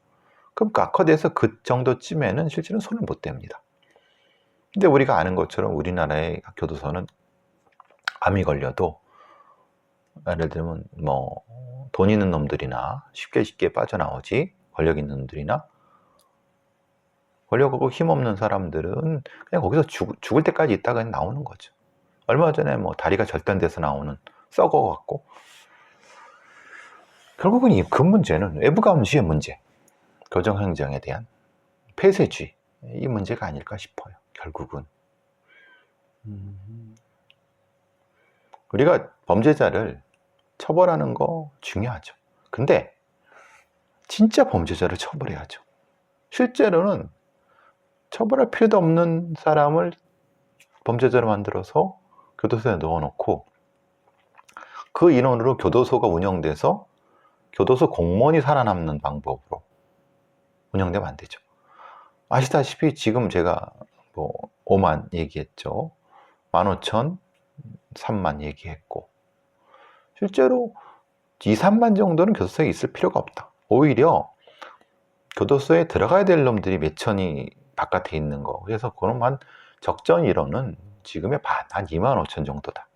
그럼 그 악화돼서 그 정도쯤에는 실제로는 손을 못 댑니다. 근데 우리가 아는 것처럼 우리나라의 교도소는 암이 걸려도, 예를 들면 뭐 돈 있는 놈들이나 쉽게 빠져나오지, 권력 있는 놈들이나 권력하고 힘없는 사람들은 그냥 거기서 죽을 때까지 있다가 나오는 거죠. 얼마 전에 뭐 다리가 절단돼서 나오는 썩어갖고. 결국은 그 문제는 외부 감시의 문제, 교정행정에 대한 폐쇄주의, 이 문제가 아닐까 싶어요. 결국은 우리가 범죄자를 처벌하는 거 중요하죠. 근데 진짜 범죄자를 처벌해야죠. 실제로는 처벌할 필요도 없는 사람을 범죄자로 만들어서 교도소에 넣어놓고 그 인원으로 교도소가 운영돼서 교도소 공무원이 살아남는 방법으로 운영되면 안 되죠. 아시다시피 지금 제가 뭐 5만 얘기했죠. 15,000, 3만 얘기했고, 실제로 2, 3만 정도는 교도소에 있을 필요가 없다. 오히려 교도소에 들어가야 될 놈들이 몇 천이 바깥에 있는 거. 그래서 그럼 한 적정 인원은 지금의 반, 한 2만 5천 정도다.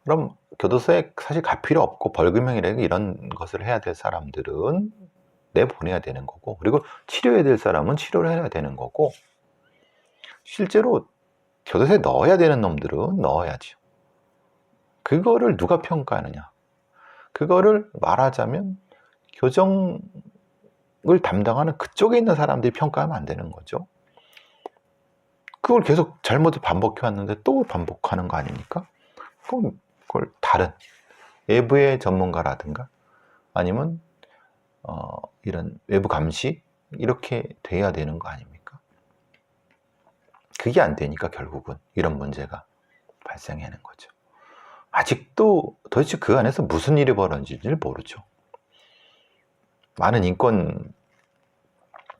그럼 교도소에 사실 갈 필요 없고 벌금형이라든가 이런 것을 해야 될 사람들은 내보내야 되는 거고, 그리고 치료해야 될 사람은 치료를 해야 되는 거고, 실제로 교도소에 넣어야 되는 놈들은 넣어야죠. 그거를 누가 평가하느냐? 그거를 말하자면 교정을 담당하는 그쪽에 있는 사람들이 평가하면 안 되는 거죠. 그걸 계속 잘못을 반복해 왔는데 또 반복하는 거 아닙니까? 그럼 그걸 다른 외부의 전문가라든가 아니면 이런 외부 감시 이렇게 돼야 되는 거 아닙니까? 그게 안 되니까 결국은 이런 문제가 발생하는 거죠. 아직도 도대체 그 안에서 무슨 일이 벌어진지를 모르죠. 많은 인권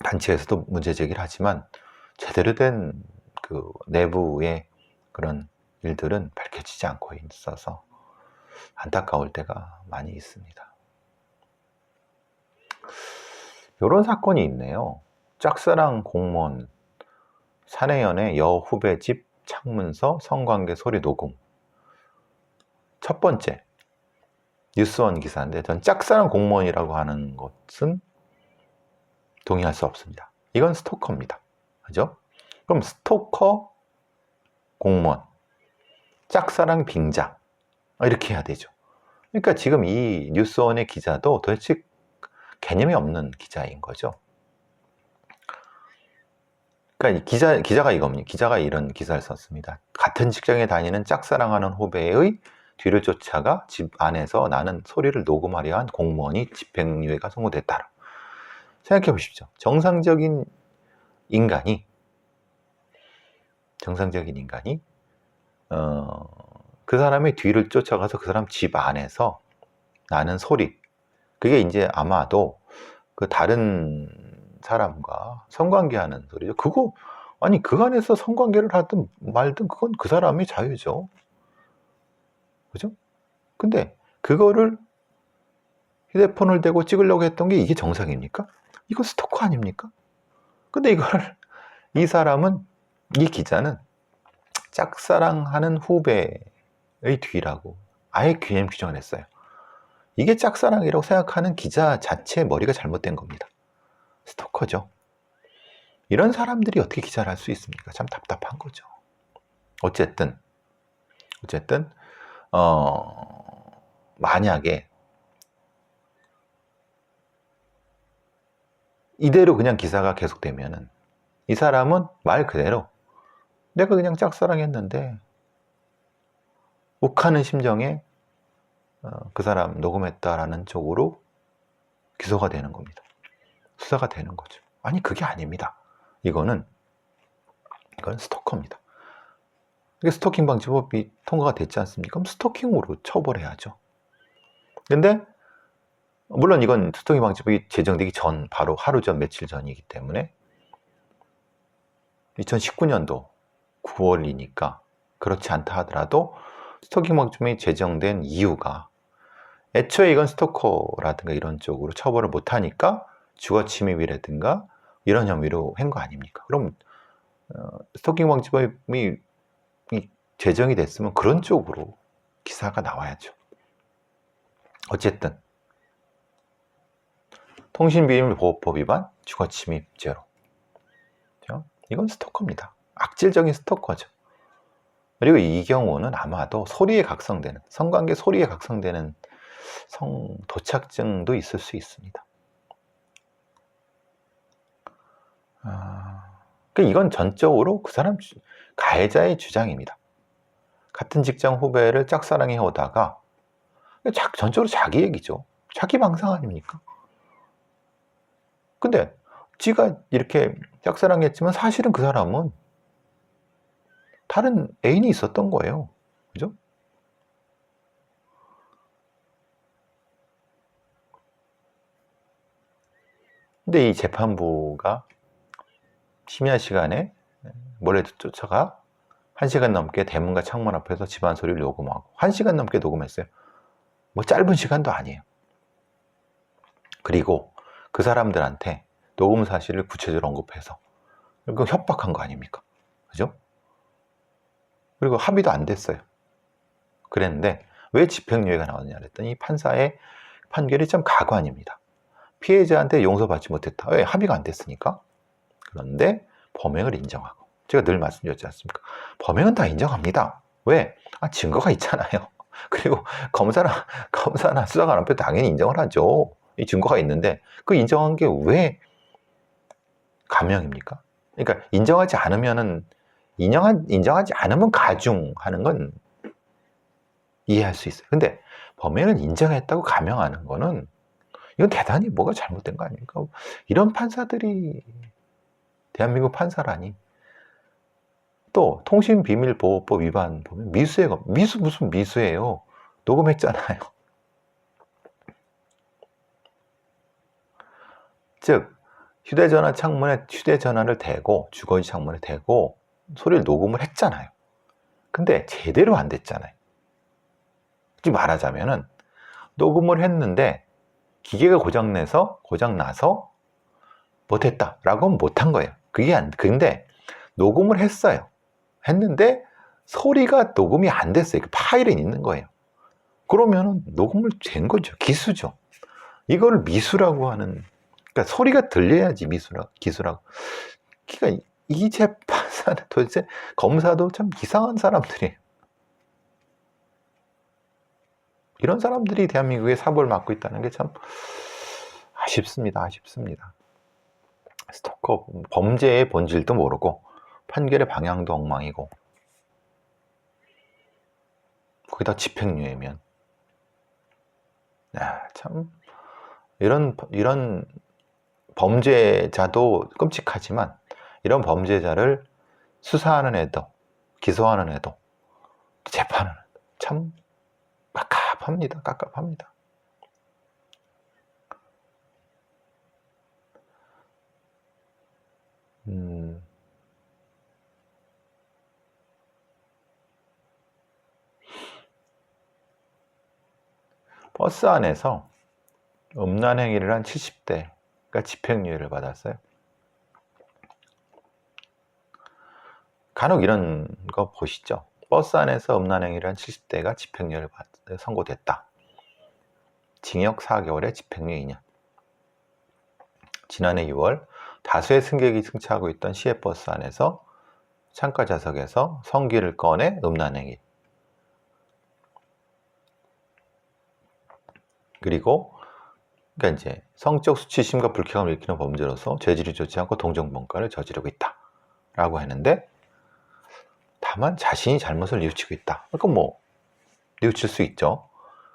단체에서도 문제 제기를 하지만 제대로 된 그 내부의 그런 일들은 밝혀지지 않고 있어서 안타까울 때가 많이 있습니다. 이런 사건이 있네요. 짝사랑 공무원 사내연애 여후배 집 창문서 성관계 소리 녹음. 첫 번째 뉴스원 기사인데, 전 짝사랑 공무원이라고 하는 것은 동의할 수 없습니다. 이건 스토커입니다. 그죠? 그럼 스토커 공무원, 짝사랑 빙자, 이렇게 해야 되죠. 그러니까 지금 이 뉴스원의 기자도 도대체 개념이 없는 기자인 거죠. 그러니까 기자가 이겁니다. 기자가 이런 기사를 썼습니다. 같은 직장에 다니는 짝사랑하는 후배의 뒤를 쫓아가 집 안에서 나는 소리를 녹음하려 한 공무원이 집행유예가 선고됐다. 생각해 보십시오. 정상적인 인간이 그 사람의 뒤를 쫓아가서 그 사람 집 안에서 나는 소리, 그게 이제 아마도 그 다른 사람과 성관계하는 소리죠. 그거 아니 그 안에서 성관계를 하든 말든 그건 그 사람의 자유죠. 그죠? 근데 그거를 휴대폰을 대고 찍으려고 했던 게 이게 정상입니까? 이거 스토커 아닙니까? 근데 이걸 이 기자는 짝사랑하는 후배의 뒤라고 아예 개념 규정을 했어요. 이게 짝사랑이라고 생각하는 기자 자체의 머리가 잘못된 겁니다. 스토커죠. 이런 사람들이 어떻게 기자를 할 수 있습니까? 참 답답한 거죠. 어쨌든 만약에 이대로 그냥 기사가 계속되면은 이 사람은 말 그대로 내가 그냥 짝사랑했는데 욱하는 심정에 그 사람 녹음했다라는 쪽으로 기소가 되는 겁니다. 수사가 되는 거죠. 아니 그게 아닙니다. 이건 스토커입니다. 이게 스토킹 방지법이 통과가 됐지 않습니까? 그럼 스토킹으로 처벌해야죠. 근데 물론 이건 스토킹 방지법이 제정되기 전, 바로 하루 전, 며칠 전이기 때문에 2019년도 9월이니까 그렇지 않다 하더라도 스토킹 방지법이 제정된 이유가 애초에 이건 스토커라든가 이런 쪽으로 처벌을 못하니까 주거침입이라든가 이런 혐의로 한 거 아닙니까? 그럼 스토킹 방지법이 제정이 됐으면 그런 쪽으로 기사가 나와야죠. 어쨌든 통신비밀보호법 위반, 주거침입죄로 이건 스토커입니다. 악질적인 스토커죠. 그리고 이 경우는 아마도 소리에 각성되는, 성관계 소리에 각성되는 성도착증도 있을 수 있습니다. 그러니까 이건 전적으로 그 사람 가해자의 주장입니다. 같은 직장 후배를 짝사랑해 오다가 전적으로 자기 얘기죠. 자기 망상 아닙니까? 근데 지가 이렇게 짝사랑했지만 사실은 그 사람은 다른 애인이 있었던 거예요. 그죠? 근데 이 재판부가 심야 시간에 몰래 쫓아가 1시간 넘게 대문과 창문 앞에서 집안 소리를 녹음하고 1시간 넘게 녹음했어요. 뭐 짧은 시간도 아니에요. 그리고 그 사람들한테 녹음 사실을 구체적으로 언급해서 그리고 협박한 거 아닙니까? 그죠? 그리고 합의도 안 됐어요. 그랬는데 왜 집행유예가 나왔냐 그랬더니 판사의 판결이 좀 가관입니다. 피해자한테 용서받지 못했다. 왜? 합의가 안 됐으니까. 그런데 범행을 인정하고, 제가 늘 말씀드렸지 않습니까? 범행은 다 인정합니다. 왜? 증거가 있잖아요. 그리고 검사나 수사관 앞에 당연히 인정을 하죠. 이 증거가 있는데 그 인정한 게 왜 감형입니까? 그러니까 인정하지 않으면 가중하는 건 이해할 수 있어요. 근데 범행을 인정했다고 감형하는 거는 이건 대단히 뭐가 잘못된 거 아닙니까? 이런 판사들이 대한민국 판사라니. 또 통신비밀보호법 위반 보면 미수예요. 무슨 미수예요? 녹음했잖아요. 즉 휴대전화 창문에 휴대전화를 대고 주거지 창문에 대고 소리를 녹음을 했잖아요. 근데 제대로 안 됐잖아요. 솔직히 말하자면은 녹음을 했는데 기계가 고장나서 못했다라고 하면 못한 거예요. 근데 녹음을 했는데 소리가 녹음이 안 됐어요. 그 파일은 있는 거예요. 그러면은 녹음을 된 거죠. 기수죠. 이걸 미수라고 하는, 그러니까 소리가 들려야지 기수라고. 그러니까 이 재판사 도대체 검사도 참 이상한 사람들이에요. 이런 사람들이 대한민국에 사고를 맡고 있다는 게 참 아쉽습니다. 스토커 범죄의 본질도 모르고 판결의 방향도 엉망이고 거기다 집행유예면 참 이런 범죄자도 끔찍하지만 이런 범죄자를 수사하는 애도 기소하는 애도 재판은 참 깝깝합니다. 버스 안에서 음란 행위를 한 70대가 집행유예를 받았어요. 간혹 이런 거 보시죠. 버스 안에서 음란 행위를 한 70대가 집행유예를 선고됐다. 징역 4개월에 집행유예 2년. 지난해 6월 다수의 승객이 승차하고 있던 시외버스 안에서 창가 좌석에서 성기를 꺼내 음란행위, 그리고 그러니까 이제 성적 수치심과 불쾌감을 일으키는 범죄로서 죄질이 좋지 않고 동정범과를 저지르고 있다라고 했는데, 다만 자신이 잘못을 뉘우치고 있다. 그러니까 뭐 뉘우칠 수 있죠.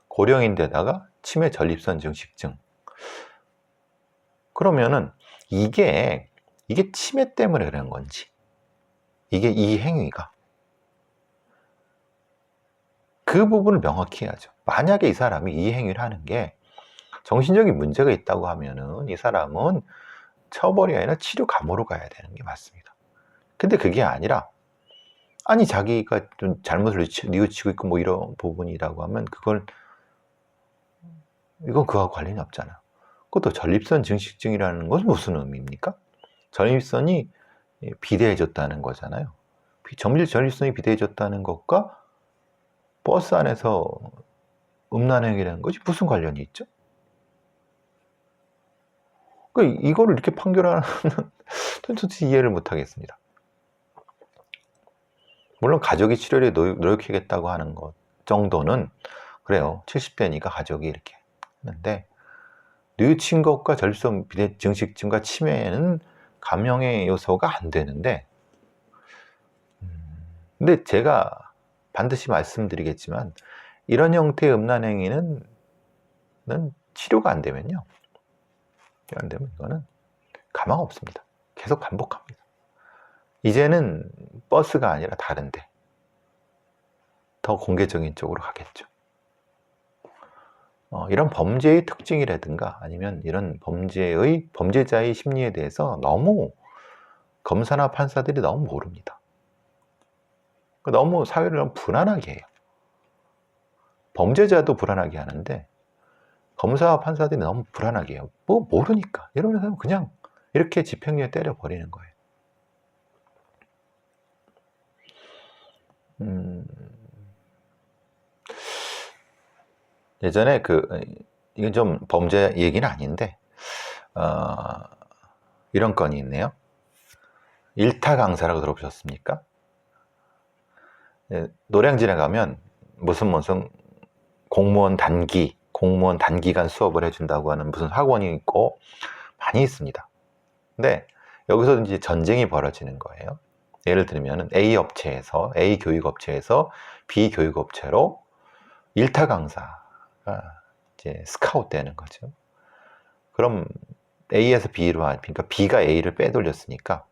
고령인데다가 치매 전립선 증식증. 그러면은 이게 치매 때문에 그런 건지, 이게 이 행위가 그 부분을 명확히 해야죠. 만약에 이 사람이 이 행위를 하는 게 정신적인 문제가 있다고 하면은 이 사람은 처벌이 아니라 치료 감호로 가야 되는 게 맞습니다. 근데 그게 아니라 아니 자기가 좀 잘못을 뉘우치고 있고 뭐 이런 부분이라고 하면 이건 그거하고 관련이 없잖아요. 그것도 전립선 증식증이라는 것은 무슨 의미입니까? 전립선이 비대해졌다는 거잖아요. 전립선이 비대해졌다는 것과 버스 안에서 음란행위라는 것이 무슨 관련이 있죠? 그러니까 이거를 이렇게 판결하는 도대체 이해를 못하겠습니다. 물론 가족이 치료에 노력하겠다고 하는 것 정도는 그래요. 70대니까 가족이 이렇게 하는데, 뉘우친 것과 전립선 비대 증식증과 치매는 감형의 요소가 안 되는데, 근데 제가 반드시 말씀드리겠지만 이런 형태의 음란행위는 치료가 안 되면요, 안 되면 이거는 가망 없습니다. 계속 반복합니다. 이제는 버스가 아니라 다른데 더 공개적인 쪽으로 가겠죠. 이런 범죄의 특징이라든가 아니면 이런 범죄자의 심리에 대해서 너무 검사나 판사들이 너무 모릅니다. 너무 사회를 너무 불안하게 해요. 범죄자도 불안하게 하는데 검사와 판사들이 너무 불안하게 해요. 뭐 모르니까. 이러면서 그냥 이렇게 집행유예 때려버리는 거예요. 예전에 이건 좀 범죄 얘기는 아닌데 이런 건이 있네요. 일타 강사라고 들어보셨습니까? 노량진에 가면 무슨 공무원 단기간 수업을 해준다고 하는 무슨 학원이 있고 많이 있습니다. 근데 여기서 이제 전쟁이 벌어지는 거예요. 예를 들면 A 교육업체에서 B 교육업체로 일타 강사가 이제 스카웃 되는 거죠. 그럼 A에서 B로 그러니까 B가 A를 빼돌렸으니까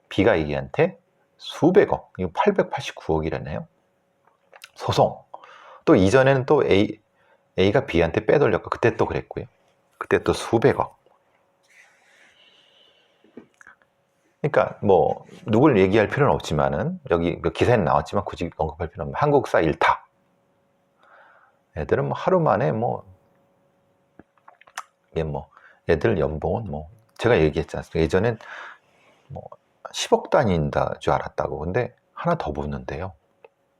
B가 A한테 수백억, 이거 889억이라네요. 소송. 또 이전에는 또 A가 B한테 빼돌렸고 그때 또 그랬고요. 그때 또 수백억. 그러니까 뭐 누굴 얘기할 필요는 없지만은 여기 기사에 나왔지만 굳이 언급할 필요는 없는 한국사 일타. 애들은 뭐 하루 만에 애들 연봉은 제가 얘기했지 않습니까? 예전엔 10억 단위인다 줄 알았다고. 근데 하나 더 붙는데요.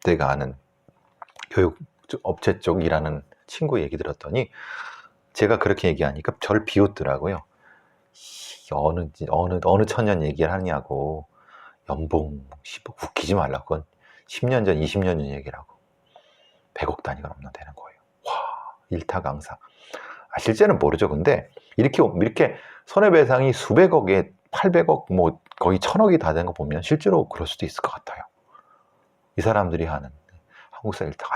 내가 아는 교육 업체 쪽 일하는 친구 얘기 들었더니 제가 그렇게 얘기하니까 저를 비웃더라고요. 어느 천년 얘기를 하냐고. 연봉 10억 웃기지 말라. 그건 10년 전, 20년 전 얘기라고. 100억 단위가 넘나 되는 거예요. 와, 일타 강사. 실제는 모르죠. 근데 이렇게 손해배상이 수백억에 800억, 뭐 거의 1000억이 다 된 거 보면 실제로 그럴 수도 있을 것 같아요. 이 사람들이 하는 한국사 일타.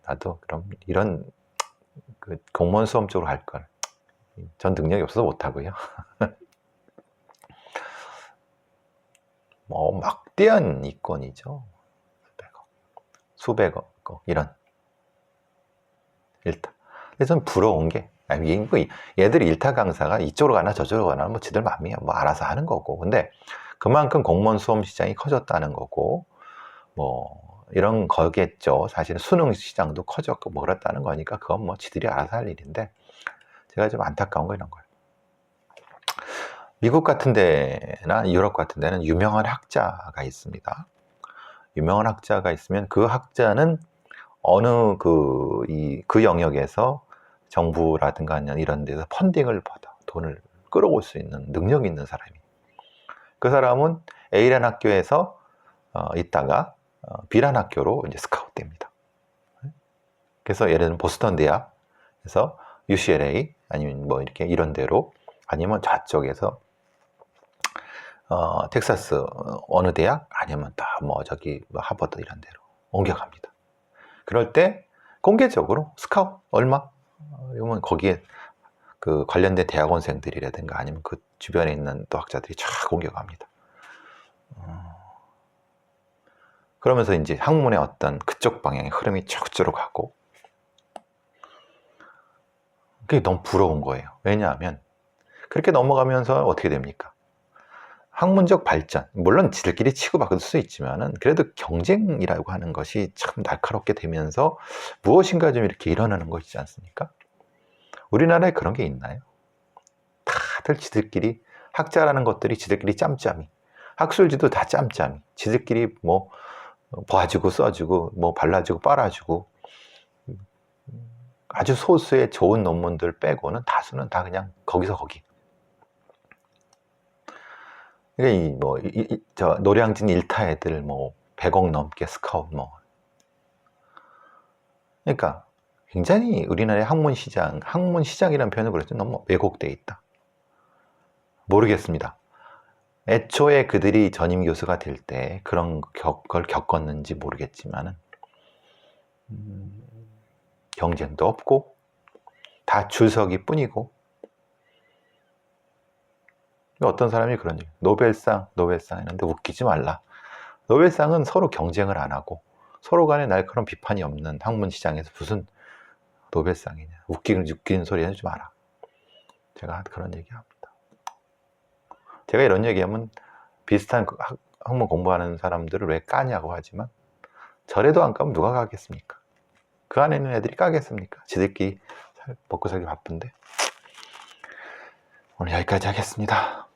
나도 그럼 이런 그 공무원 수험 쪽으로 갈 걸. 전 능력이 없어서 못 하고요. 뭐 막대한 이권이죠. 수백억 이런 일타. 그래서 좀 부러운 게 얘들이 일타 강사가 이쪽으로 가나 저쪽으로 가나 뭐 지들 맘이야. 뭐 알아서 하는 거고. 근데 그만큼 공무원 수험 시장이 커졌다는 거고 뭐 이런 거겠죠. 사실은 수능 시장도 커졌고 뭐 그렇다는 거니까 그건 뭐 지들이 알아서 할 일인데 제가 좀 안타까운 거 이런 거예요. 미국 같은 데나 유럽 같은 데는 유명한 학자가 있습니다. 유명한 학자가 있으면 그 학자는 어느 그 영역에서 정부라든가 이런 데서 펀딩을 받아 돈을 끌어올 수 있는 능력이 있는 사람이. 그 사람은 A라는 학교에서 있다가 B라는 학교로 이제 스카우트 됩니다. 그래서 예를 들면 보스턴 대학에서 UCLA 아니면 뭐 이렇게 이런 데로 아니면 저쪽에서 텍사스 어느 대학 아니면 다 뭐 저기 하버드 이런 데로 옮겨갑니다. 그럴 때 공개적으로 스카우트 얼마? 이러면 거기에 그 관련된 대학원생들이라든가 아니면 그 주변에 있는 또 학자들이 쫙 옮겨갑니다. 그러면서 이제 학문의 어떤 그쪽 방향의 흐름이 쭉쭉 가고 그게 너무 부러운 거예요. 왜냐하면 그렇게 넘어가면서 어떻게 됩니까? 학문적 발전, 물론 지들끼리 치고받을 수 있지만은 그래도 경쟁이라고 하는 것이 참 날카롭게 되면서 무엇인가 좀 이렇게 일어나는 것이지 않습니까? 우리나라에 그런 게 있나요? 다들 지들끼리 학자라는 것들이 지들끼리 짬짬이, 학술지도 다 짬짬이, 지들끼리 뭐 봐주고 써주고 뭐 발라주고 빨아주고 아주 소수의 좋은 논문들 빼고는 다수는 다 그냥 거기서 거기. 저 노량진 일타 애들 뭐 100억 넘게 스카우트 뭐. 그러니까 굉장히 우리나라의 학문 시장이라는 표현을 그랬죠. 너무 왜곡돼 있다. 모르겠습니다. 애초에 그들이 전임 교수가 될 때 그런 걸 겪었는지 모르겠지만은 경쟁도 없고 다 줄서기 뿐이고 어떤 사람이 그런 얘기 노벨상 했는데 웃기지 말라. 노벨상은 서로 경쟁을 안 하고 서로 간에 날카로운 비판이 없는 학문 시장에서 무슨 노벨상이냐. 웃기는 소리 하지 마라. 제가 그런 얘기합니다. 제가 이런 얘기하면 비슷한 학문 공부하는 사람들을 왜 까냐고 하지만 절에도 안 까면 누가 가겠습니까? 그 안에 있는 애들이 까겠습니까? 지들끼리 먹고 살기 바쁜데. 오늘 여기까지 하겠습니다.